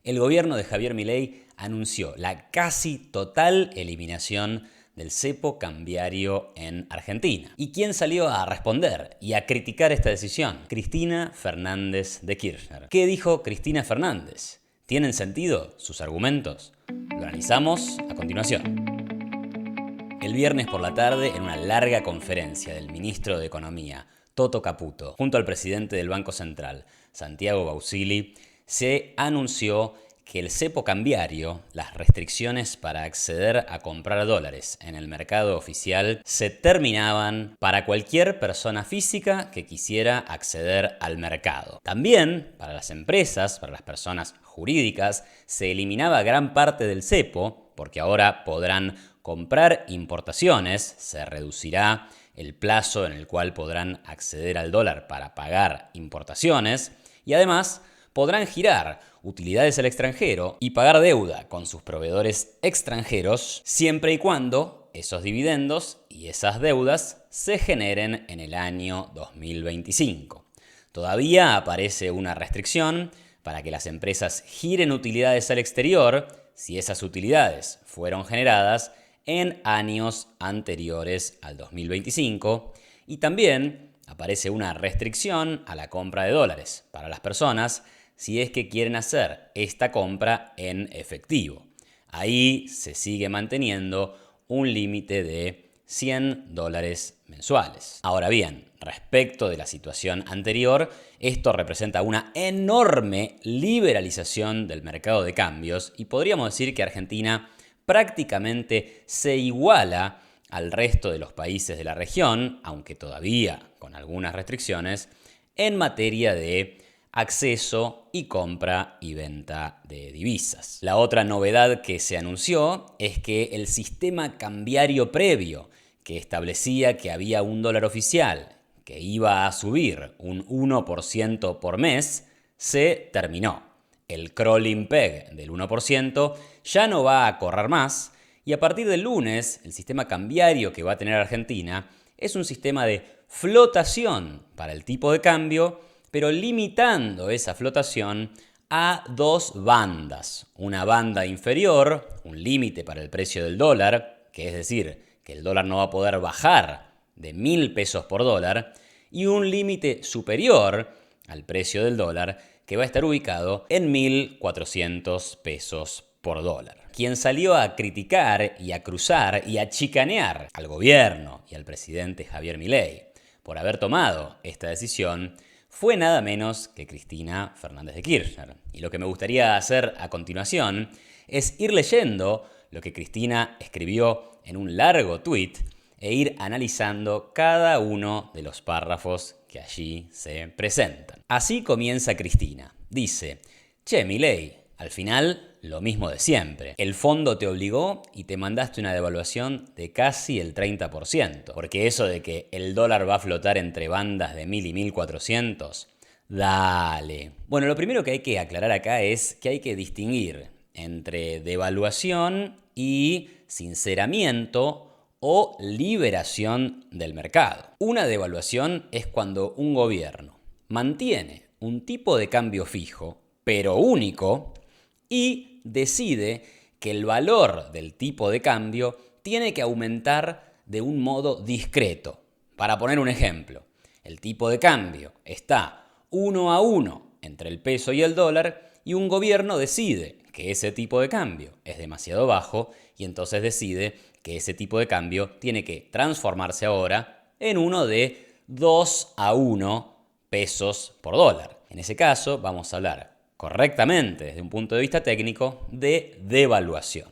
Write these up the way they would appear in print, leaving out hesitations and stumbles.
El gobierno de Javier Milei anunció la casi total eliminación del cepo cambiario en Argentina. ¿Y quién salió a responder y a criticar esta decisión? Cristina Fernández de Kirchner. ¿Qué dijo Cristina Fernández? ¿Tienen sentido sus argumentos? Lo analizamos a continuación. El viernes por la tarde, en una larga conferencia del ministro de Economía, Toto Caputo, junto al presidente del Banco Central, Santiago Bausili, se anunció que el cepo cambiario, las restricciones para acceder a comprar dólares en el mercado oficial, se terminaban para cualquier persona física que quisiera acceder al mercado. También, para las empresas, para las personas jurídicas, se eliminaba gran parte del cepo, porque ahora podrán comprar importaciones, se reducirá el plazo en el cual podrán acceder al dólar para pagar importaciones y además podrán girar utilidades al extranjero y pagar deuda con sus proveedores extranjeros siempre y cuando esos dividendos y esas deudas se generen en el año 2025. Todavía aparece una restricción para que las empresas giren utilidades al exterior si esas utilidades fueron generadas en años anteriores al 2025 y también aparece una restricción a la compra de dólares para las personas si es que quieren hacer esta compra en efectivo. Ahí se sigue manteniendo un límite de $100 mensuales. Ahora bien, respecto de la situación anterior, esto representa una enorme liberalización del mercado de cambios y podríamos decir que Argentina prácticamente se iguala al resto de los países de la región, aunque todavía con algunas restricciones, en materia de acceso y compra y venta de divisas. La otra novedad que se anunció es que el sistema cambiario previo, que establecía que había un dólar oficial que iba a subir un 1% por mes, se terminó. El crawling peg del 1% ya no va a correr más y a partir del lunes el sistema cambiario que va a tener Argentina es un sistema de flotación para el tipo de cambio, pero limitando esa flotación a dos bandas. Una banda inferior, un límite para el precio del dólar, que es decir, que el dólar no va a poder bajar de 1.000 pesos por dólar, y un límite superior al precio del dólar, que va a estar ubicado en 1.400 pesos por dólar. Quien salió a criticar y a cruzar y a chicanear al gobierno y al presidente Javier Milei por haber tomado esta decisión fue nada menos que Cristina Fernández de Kirchner. Y lo que me gustaría hacer a continuación es ir leyendo lo que Cristina escribió en un largo tuit e ir analizando cada uno de los párrafos que allí se presentan. Así comienza Cristina. Dice: Che, Milei, al final lo mismo de siempre. El fondo te obligó y te mandaste una devaluación de casi el 30%. Porque eso de que el dólar va a flotar entre bandas de 1.000 y 1.400, dale. Bueno, lo primero que hay que aclarar acá es que hay que distinguir entre devaluación y sinceramiento o liberación del mercado. Una devaluación es cuando un gobierno mantiene un tipo de cambio fijo, pero único, y decide que el valor del tipo de cambio tiene que aumentar de un modo discreto. Para poner un ejemplo, el tipo de cambio está 1-1 entre el peso y el dólar y un gobierno decide que ese tipo de cambio es demasiado bajo y entonces decide que ese tipo de cambio tiene que transformarse ahora en uno de 2-1 pesos por dólar. En ese caso vamos a hablar correctamente desde un punto de vista técnico de devaluación.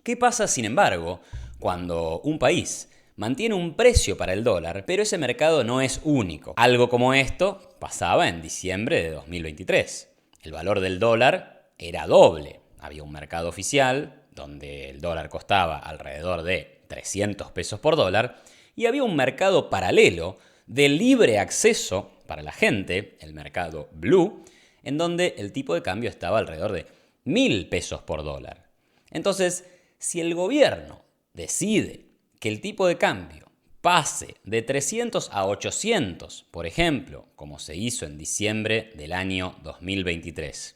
¿Qué pasa, sin embargo, cuando un país mantiene un precio para el dólar, pero ese mercado no es único? Algo como esto pasaba en diciembre de 2023. El valor del dólar era doble. Había un mercado oficial donde el dólar costaba alrededor de 300 pesos por dólar y había un mercado paralelo de libre acceso para la gente, el mercado blue, en donde el tipo de cambio estaba alrededor de 1.000 pesos por dólar. Entonces, si el gobierno decide que el tipo de cambio pase de 300 a 800, por ejemplo, como se hizo en diciembre del año 2023,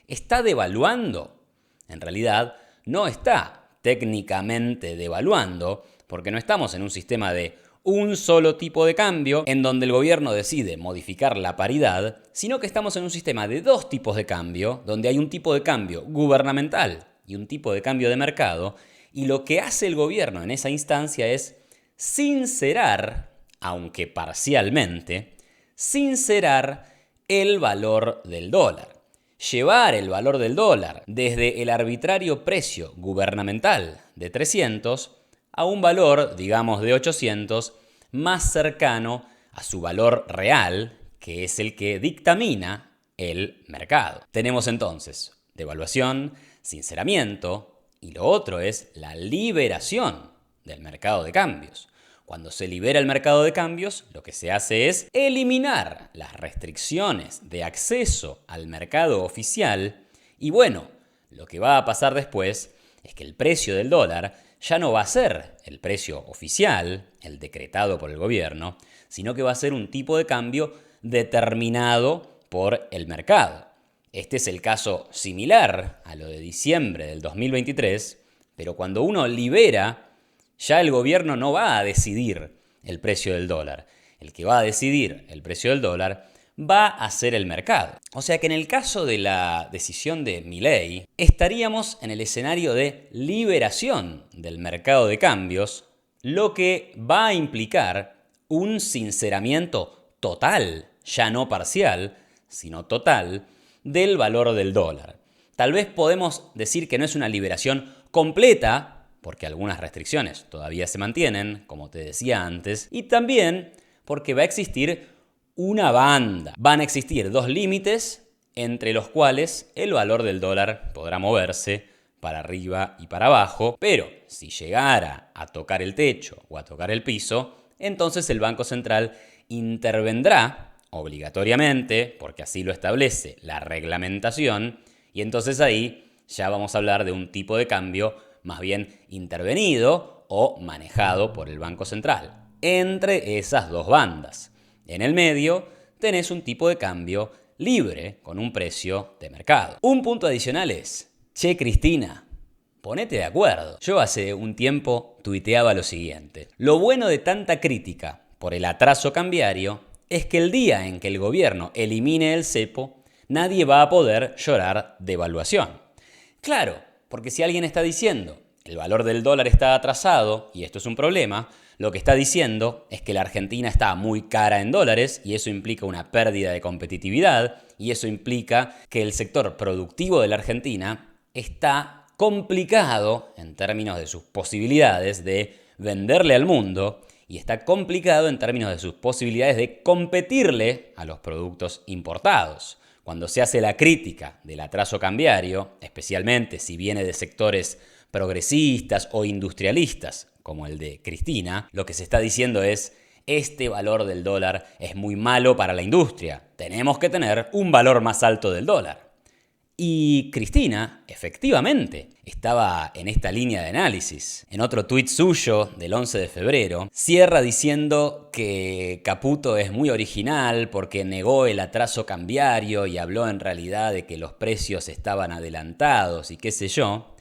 ¿Está devaluando? En realidad, no está técnicamente devaluando, porque no estamos en un sistema de un solo tipo de cambio en donde el gobierno decide modificar la paridad, sino que estamos en un sistema de dos tipos de cambio, donde hay un tipo de cambio gubernamental y un tipo de cambio de mercado, y lo que hace el gobierno en esa instancia es sincerar, aunque parcialmente, sincerar el valor del dólar. Llevar el valor del dólar desde el arbitrario precio gubernamental de 300 a un valor, digamos, de 800, más cercano a su valor real, que es el que dictamina el mercado. Tenemos entonces devaluación, sinceramiento, y lo otro es la liberación del mercado de cambios. Cuando se libera el mercado de cambios, lo que se hace es eliminar las restricciones de acceso al mercado oficial y bueno, lo que va a pasar después es que el precio del dólar ya no va a ser el precio oficial, el decretado por el gobierno, sino que va a ser un tipo de cambio determinado por el mercado. Este es el caso similar a lo de diciembre del 2023, pero cuando uno libera, ya el gobierno no va a decidir el precio del dólar. El que va a decidir el precio del dólar va a ser el mercado. O sea que en el caso de la decisión de Milei, estaríamos en el escenario de liberación del mercado de cambios, lo que va a implicar un sinceramiento total, ya no parcial, sino total, del valor del dólar. Tal vez podemos decir que no es una liberación completa, porque algunas restricciones todavía se mantienen, como te decía antes, y también porque va a existir una banda. Van a existir dos límites entre los cuales el valor del dólar podrá moverse para arriba y para abajo, pero si llegara a tocar el techo o a tocar el piso, entonces el Banco Central intervendrá obligatoriamente, porque así lo establece la reglamentación, y entonces ahí ya vamos a hablar de un tipo de cambio más bien intervenido o manejado por el Banco Central. Entre esas dos bandas, en el medio, tenés un tipo de cambio libre con un precio de mercado. Un punto adicional es, che Cristina, ponete de acuerdo. Yo hace un tiempo tuiteaba lo siguiente. Lo bueno de tanta crítica por el atraso cambiario es que el día en que el gobierno elimine el cepo, nadie va a poder llorar devaluación. Claro, porque si alguien está diciendo el valor del dólar está atrasado y esto es un problema, lo que está diciendo es que la Argentina está muy cara en dólares y eso implica una pérdida de competitividad y eso implica que el sector productivo de la Argentina está complicado en términos de sus posibilidades de venderle al mundo y está complicado en términos de sus posibilidades de competirle a los productos importados. Cuando se hace la crítica del atraso cambiario, especialmente si viene de sectores progresistas o industrialistas, como el de Cristina, lo que se está diciendo es, este valor del dólar es muy malo para la industria, tenemos que tener un valor más alto del dólar. Y Cristina, efectivamente, estaba en esta línea de análisis. En otro tuit suyo del 11 de febrero, cierra diciendo que Caputo es muy original porque negó el atraso cambiario y habló en realidad de que los precios estaban adelantados y qué sé yo,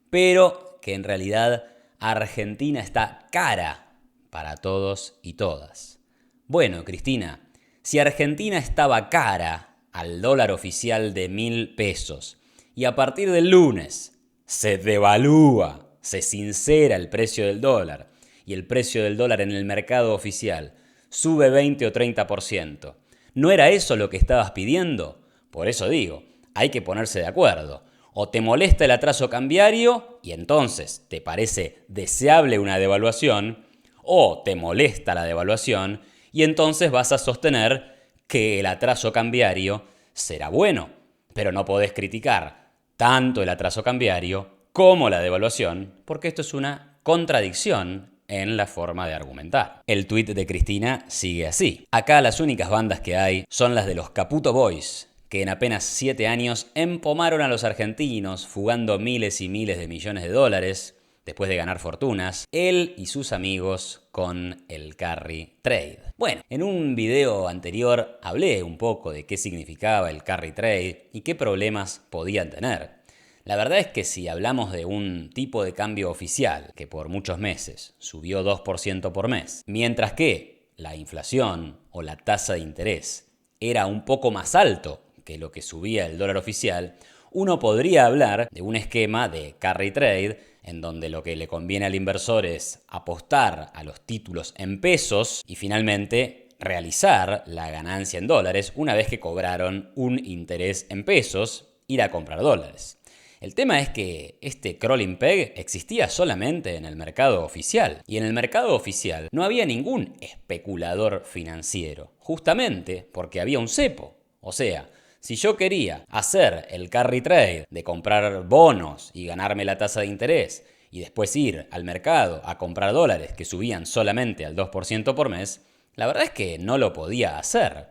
pero que en realidad Argentina está cara para todos y todas. Bueno, Cristina, si Argentina estaba cara al dólar oficial de 1.000 pesos y a partir del lunes se devalúa, se sincera el precio del dólar y el precio del dólar en el mercado oficial sube 20 o 30%, ¿no era eso lo que estabas pidiendo? Por eso digo, hay que ponerse de acuerdo. O te molesta el atraso cambiario y entonces te parece deseable una devaluación, o te molesta la devaluación y entonces vas a sostener que el atraso cambiario será bueno, pero no podés criticar tanto el atraso cambiario como la devaluación, porque esto es una contradicción en la forma de argumentar. El tuit de Cristina sigue así. Acá las únicas bandas que hay son las de los Caputo Boys, que en apenas 7 años empomaron a los argentinos, fugando miles y miles de millones de dólares, después de ganar fortunas, él y sus amigos con el carry trade. Bueno, en un video anterior hablé un poco de qué significaba el carry trade y qué problemas podían tener. La verdad es que si hablamos de un tipo de cambio oficial que por muchos meses subió 2% por mes, mientras que la inflación o la tasa de interés era un poco más alto que lo que subía el dólar oficial, uno podría hablar de un esquema de carry trade en donde lo que le conviene al inversor es apostar a los títulos en pesos y finalmente realizar la ganancia en dólares una vez que cobraron un interés en pesos, ir a comprar dólares. El tema es que este crawling peg existía solamente en el mercado oficial. Y en el mercado oficial no había ningún especulador financiero, justamente porque había un cepo. O sea, si yo quería hacer el carry trade de comprar bonos y ganarme la tasa de interés y después ir al mercado a comprar dólares que subían solamente al 2% por mes, la verdad es que no lo podía hacer.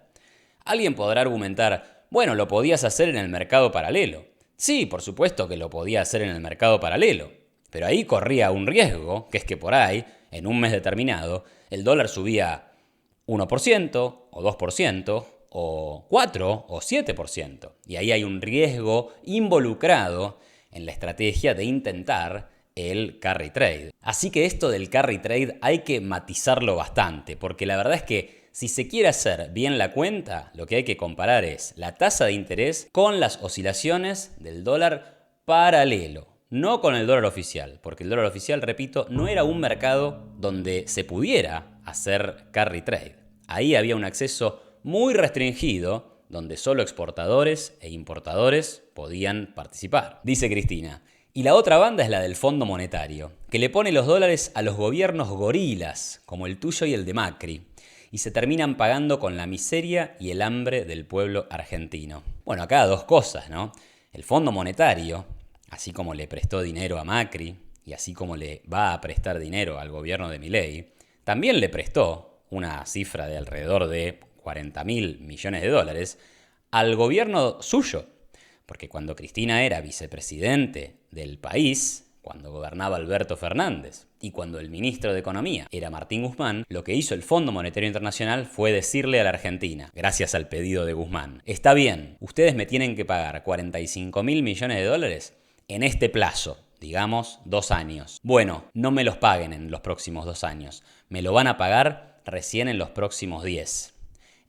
Alguien podrá argumentar, bueno, lo podías hacer en el mercado paralelo. Sí, por supuesto que lo podía hacer en el mercado paralelo, pero ahí corría un riesgo, que es que por ahí, en un mes determinado, el dólar subía 1% o 2% o 4 o 7%. Y ahí hay un riesgo involucrado en la estrategia de intentar el carry trade. Así que esto del carry trade hay que matizarlo bastante, porque la verdad es que si se quiere hacer bien la cuenta, lo que hay que comparar es la tasa de interés con las oscilaciones del dólar paralelo, no con el dólar oficial, porque el dólar oficial, repito, no era un mercado donde se pudiera hacer carry trade. Ahí había un acceso muy restringido, donde solo exportadores e importadores podían participar. Dice Cristina, y la otra banda es la del Fondo Monetario, que le pone los dólares a los gobiernos gorilas, como el tuyo y el de Macri, y se terminan pagando con la miseria y el hambre del pueblo argentino. Bueno, acá dos cosas, ¿no? El Fondo Monetario, así como le prestó dinero a Macri, y así como le va a prestar dinero al gobierno de Milei, también le prestó una cifra de alrededor de 40.000 millones de dólares al gobierno suyo. Porque cuando Cristina era vicepresidente del país, cuando gobernaba Alberto Fernández y cuando el ministro de Economía era Martín Guzmán, lo que hizo el Fondo Monetario Internacional fue decirle a la Argentina, gracias al pedido de Guzmán, está bien, ustedes me tienen que pagar 45.000 millones de dólares en este plazo, digamos 2 años. Bueno, no me los paguen en los próximos 2 años, me lo van a pagar recién en los próximos 10.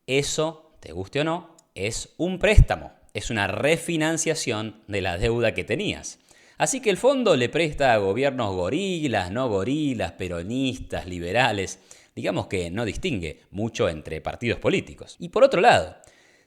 Eso, te guste o no, es un préstamo. Es una refinanciación de la deuda que tenías. Así que el fondo le presta a gobiernos gorilas, no gorilas, peronistas, liberales. Digamos que no distingue mucho entre partidos políticos. Y por otro lado,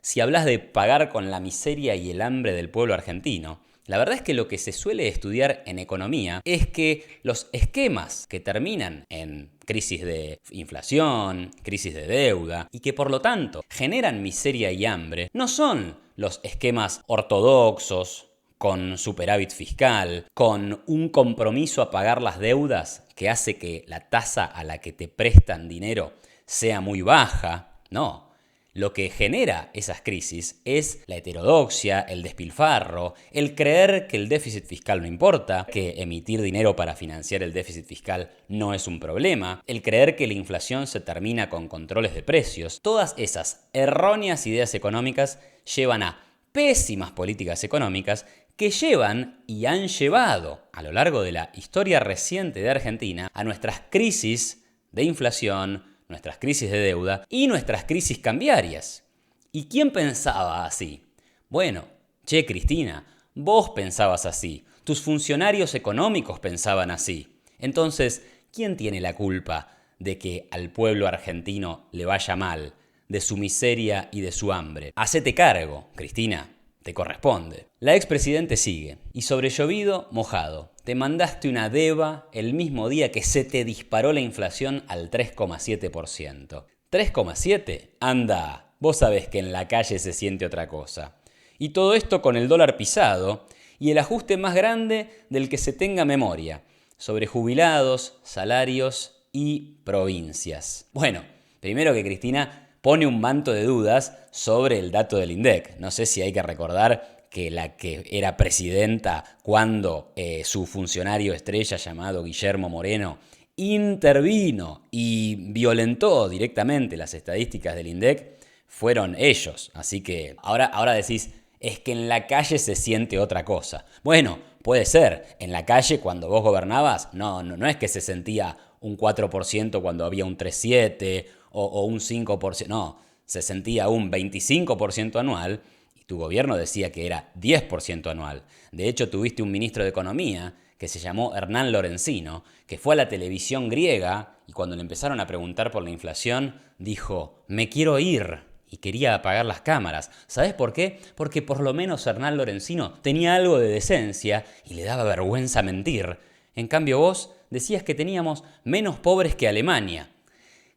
si hablas de pagar con la miseria y el hambre del pueblo argentino, la verdad es que lo que se suele estudiar en economía es que los esquemas que terminan en crisis de inflación, crisis de deuda y que por lo tanto generan miseria y hambre, no son los esquemas ortodoxos con superávit fiscal, con un compromiso a pagar las deudas que hace que la tasa a la que te prestan dinero sea muy baja. No. Lo que genera esas crisis es la heterodoxia, el despilfarro, el creer que el déficit fiscal no importa, que emitir dinero para financiar el déficit fiscal no es un problema, el creer que la inflación se termina con controles de precios. Todas esas erróneas ideas económicas llevan a pésimas políticas económicas que llevan y han llevado a lo largo de la historia reciente de Argentina a nuestras crisis de inflación, nuestras crisis de deuda y nuestras crisis cambiarias. ¿Y quién pensaba así? Bueno, che, Cristina, vos pensabas así, tus funcionarios económicos pensaban así. Entonces, ¿quién tiene la culpa de que al pueblo argentino le vaya mal, de su miseria y de su hambre? Hacete cargo, Cristina, te corresponde. La expresidente sigue, y sobre llovido, mojado. Te mandaste una deba el mismo día que se te disparó la inflación al 3,7%. ¿3,7? Anda, vos sabés que en la calle se siente otra cosa. Y todo esto con el dólar pisado y el ajuste más grande del que se tenga memoria, sobre jubilados, salarios y provincias. Bueno, primero que Cristina pone un manto de dudas sobre el dato del INDEC. No sé si hay que recordar que la que era presidenta cuando su funcionario estrella llamado Guillermo Moreno intervino y violentó directamente las estadísticas del INDEC, fueron ellos. Así que ahora decís, es que en la calle se siente otra cosa. Bueno, puede ser. En la calle, cuando vos gobernabas, no es que se sentía un 4% cuando había un 3,7 o un 5%. No, se sentía un 25% anual y tu gobierno decía que era 10% anual. De hecho, tuviste un ministro de Economía que se llamó Hernán Lorenzino, que fue a la televisión griega y cuando le empezaron a preguntar por la inflación, dijo, me quiero ir. Y quería apagar las cámaras. ¿Sabes por qué? Porque por lo menos Hernán Lorenzino tenía algo de decencia y le daba vergüenza mentir. En cambio vos decías que teníamos menos pobres que Alemania.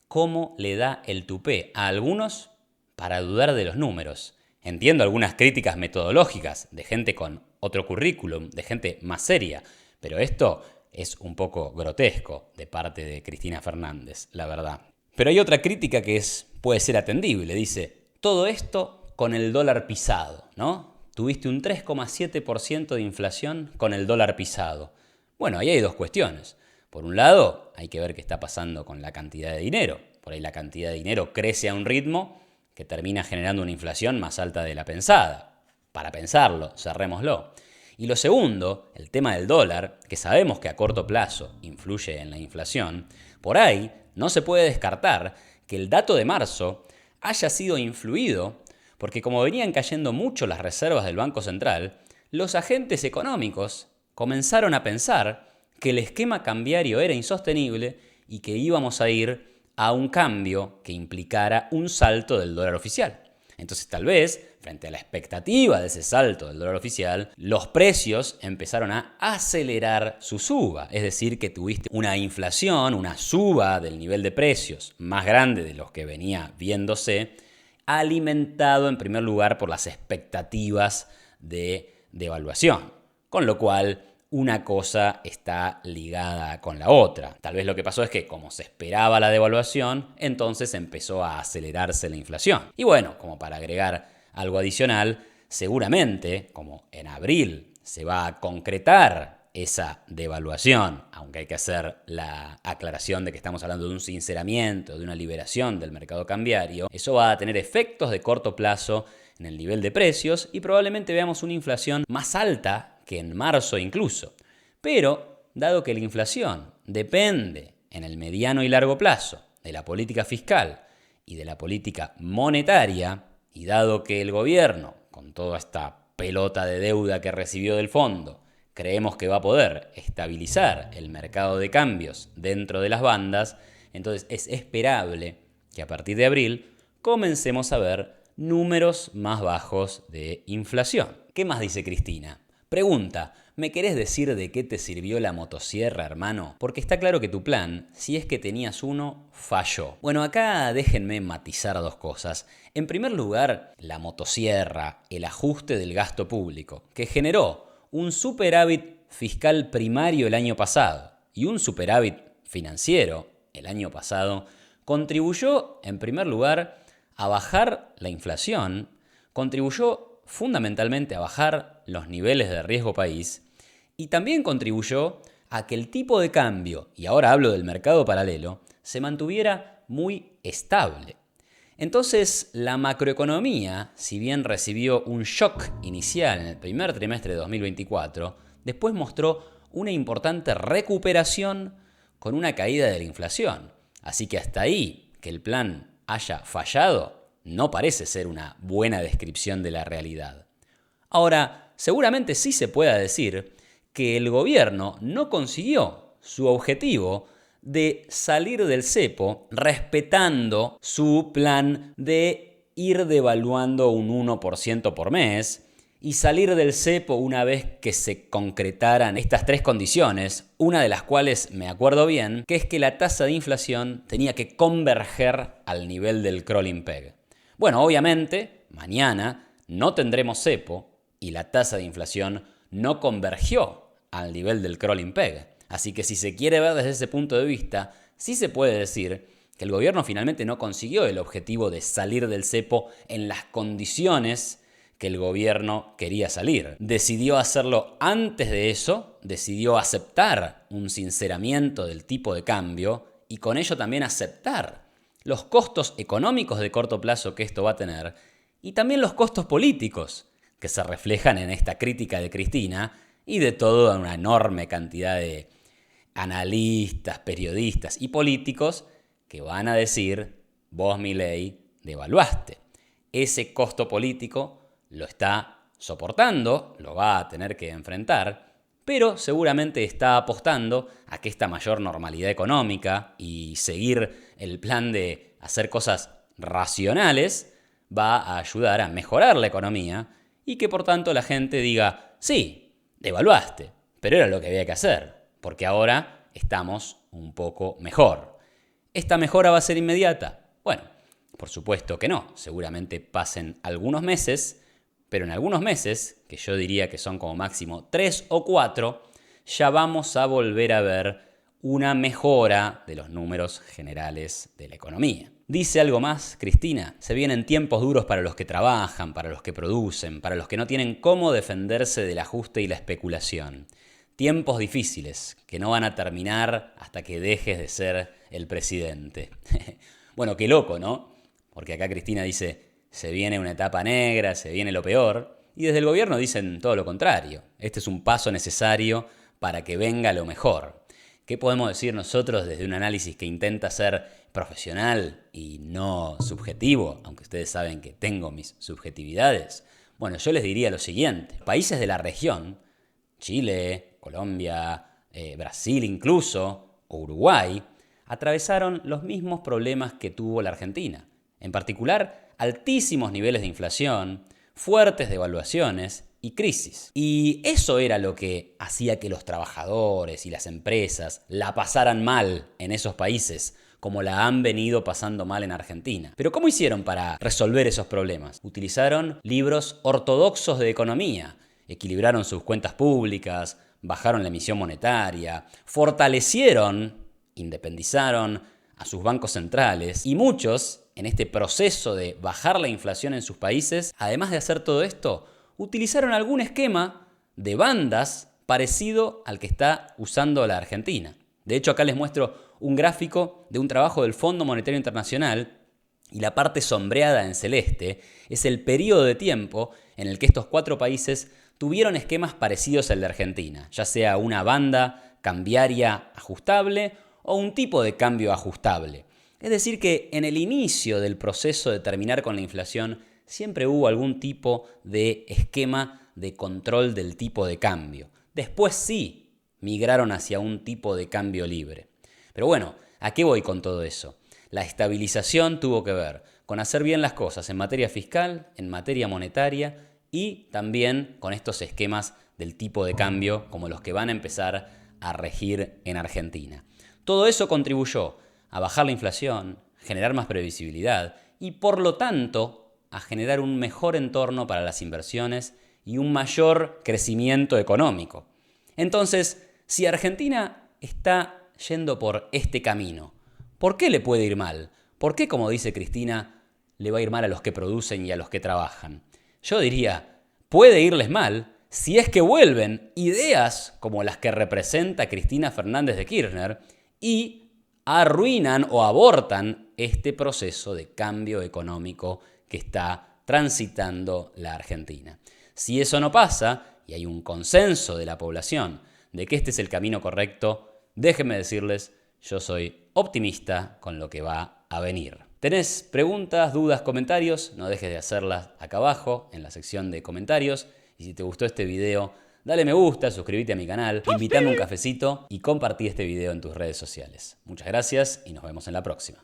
¿Cómo le da el tupé a algunos para dudar de los números? Entiendo algunas críticas metodológicas de gente con otro currículum, de gente más seria, pero esto es un poco grotesco de parte de Cristina Fernández, la verdad. Pero hay otra crítica que puede ser atendible. Dice, todo esto con el dólar pisado, ¿no? Tuviste un 3,7% de inflación con el dólar pisado. Bueno, ahí hay dos cuestiones. Por un lado, hay que ver qué está pasando con la cantidad de dinero. Por ahí la cantidad de dinero crece a un ritmo que termina generando una inflación más alta de la pensada. Para pensarlo, cerrémoslo. Y lo segundo, el tema del dólar, que sabemos que a corto plazo influye en la inflación, por ahí no se puede descartar que el dato de marzo haya sido influido porque como venían cayendo mucho las reservas del Banco Central, los agentes económicos comenzaron a pensar que el esquema cambiario era insostenible y que íbamos a ir a un cambio que implicara un salto del dólar oficial. Entonces tal vez, frente a la expectativa de ese salto del dólar oficial, los precios empezaron a acelerar su suba. Es decir, que tuviste una inflación, una suba del nivel de precios más grande de los que venía viéndose, alimentado en primer lugar por las expectativas de devaluación. Con lo cual, una cosa está ligada con la otra. Tal vez lo que pasó es que como se esperaba la devaluación, entonces empezó a acelerarse la inflación. Y bueno, como para agregar algo adicional, seguramente, como en abril se va a concretar esa devaluación, aunque hay que hacer la aclaración de que estamos hablando de un sinceramiento, de una liberación del mercado cambiario, eso va a tener efectos de corto plazo en el nivel de precios y probablemente veamos una inflación más alta que en marzo incluso. Pero, dado que la inflación depende en el mediano y largo plazo de la política fiscal y de la política monetaria, y dado que el gobierno, con toda esta pelota de deuda que recibió del fondo, creemos que va a poder estabilizar el mercado de cambios dentro de las bandas, entonces es esperable que a partir de abril comencemos a ver números más bajos de inflación. ¿Qué más dice Cristina? Pregunta, ¿me querés decir de qué te sirvió la motosierra, hermano? Porque está claro que tu plan, si es que tenías uno, falló. Bueno, acá déjenme matizar dos cosas. En primer lugar, la motosierra, el ajuste del gasto público, que generó un superávit fiscal primario el año pasado y un superávit financiero el año pasado, contribuyó, en primer lugar, a bajar la inflación, contribuyó fundamentalmente a bajar los niveles de riesgo país y también contribuyó a que el tipo de cambio, y ahora hablo del mercado paralelo, se mantuviera muy estable. Entonces, la macroeconomía, si bien recibió un shock inicial en el primer trimestre de 2024, después mostró una importante recuperación con una caída de la inflación. Así que hasta ahí, que el plan haya fallado, no parece ser una buena descripción de la realidad. Ahora, seguramente sí se pueda decir que el gobierno no consiguió su objetivo de salir del cepo respetando su plan de ir devaluando un 1% por mes y salir del cepo una vez que se concretaran estas tres condiciones, una de las cuales me acuerdo bien, que es que la tasa de inflación tenía que converger al nivel del crawling peg. Bueno, obviamente, mañana no tendremos cepo y la tasa de inflación no convergió al nivel del crawling peg. Así que si se quiere ver desde ese punto de vista, sí se puede decir que el gobierno finalmente no consiguió el objetivo de salir del cepo en las condiciones que el gobierno quería salir. Decidió hacerlo antes de eso, decidió aceptar un sinceramiento del tipo de cambio y con ello también aceptar los costos económicos de corto plazo que esto va a tener y también los costos políticos que se reflejan en esta crítica de Cristina y de toda una enorme cantidad de analistas, periodistas y políticos que van a decir: vos, Milei, devaluaste. Ese costo político lo está soportando, lo va a tener que enfrentar, pero seguramente está apostando a que esta mayor normalidad económica y seguir el plan de hacer cosas racionales va a ayudar a mejorar la economía y que por tanto la gente diga: sí, devaluaste, pero era lo que había que hacer, porque ahora estamos un poco mejor. ¿Esta mejora va a ser inmediata? Bueno, por supuesto que no. Seguramente pasen algunos meses, pero en algunos meses, que yo diría que son como máximo 3 o 4, ya vamos a volver a ver una mejora de los números generales de la economía. Dice algo más, Cristina: se vienen tiempos duros para los que trabajan, para los que producen, para los que no tienen cómo defenderse del ajuste y la especulación. Tiempos difíciles que no van a terminar hasta que dejes de ser el presidente. Bueno, qué loco, ¿no? Porque acá Cristina dice: se viene una etapa negra, se viene lo peor. Y desde el gobierno dicen todo lo contrario. Este es un paso necesario para que venga lo mejor. ¿Qué podemos decir nosotros desde un análisis que intenta ser profesional y no subjetivo? Aunque ustedes saben que tengo mis subjetividades. Bueno, yo les diría lo siguiente. Países de la región, Chile, Colombia, Brasil incluso, o Uruguay, atravesaron los mismos problemas que tuvo la Argentina. En particular, altísimos niveles de inflación, fuertes devaluaciones y crisis. Y eso era lo que hacía que los trabajadores y las empresas la pasaran mal en esos países, como la han venido pasando mal en Argentina. Pero ¿cómo hicieron para resolver esos problemas? Utilizaron libros ortodoxos de economía, equilibraron sus cuentas públicas, bajaron la emisión monetaria, fortalecieron, independizaron a sus bancos centrales y muchos, en este proceso de bajar la inflación en sus países, además de hacer todo esto, utilizaron algún esquema de bandas parecido al que está usando la Argentina. De hecho, acá les muestro un gráfico de un trabajo del Fondo Monetario Internacional y la parte sombreada en celeste es el periodo de tiempo en el que estos 4 países tuvieron esquemas parecidos al de Argentina, ya sea una banda cambiaria ajustable o un tipo de cambio ajustable. Es decir que en el inicio del proceso de terminar con la inflación siempre hubo algún tipo de esquema de control del tipo de cambio. Después sí migraron hacia un tipo de cambio libre. Pero bueno, ¿a qué voy con todo eso? La estabilización tuvo que ver con hacer bien las cosas en materia fiscal, en materia monetaria y también con estos esquemas del tipo de cambio como los que van a empezar a regir en Argentina. Todo eso contribuyó a bajar la inflación, generar más previsibilidad y por lo tanto a generar un mejor entorno para las inversiones y un mayor crecimiento económico. Entonces, si Argentina está yendo por este camino, ¿por qué le puede ir mal? ¿Por qué, como dice Cristina, le va a ir mal a los que producen y a los que trabajan? Yo diría, puede irles mal si es que vuelven ideas como las que representa Cristina Fernández de Kirchner y arruinan o abortan este proceso de cambio económico que está transitando la Argentina. Si eso no pasa y hay un consenso de la población de que este es el camino correcto, déjenme decirles, yo soy optimista con lo que va a venir. ¿Tenés preguntas, dudas, comentarios? No dejes de hacerlas acá abajo en la sección de comentarios. Y si te gustó este video, dale me gusta, suscríbete a mi canal, invítame un cafecito y compartí este video en tus redes sociales. Muchas gracias y nos vemos en la próxima.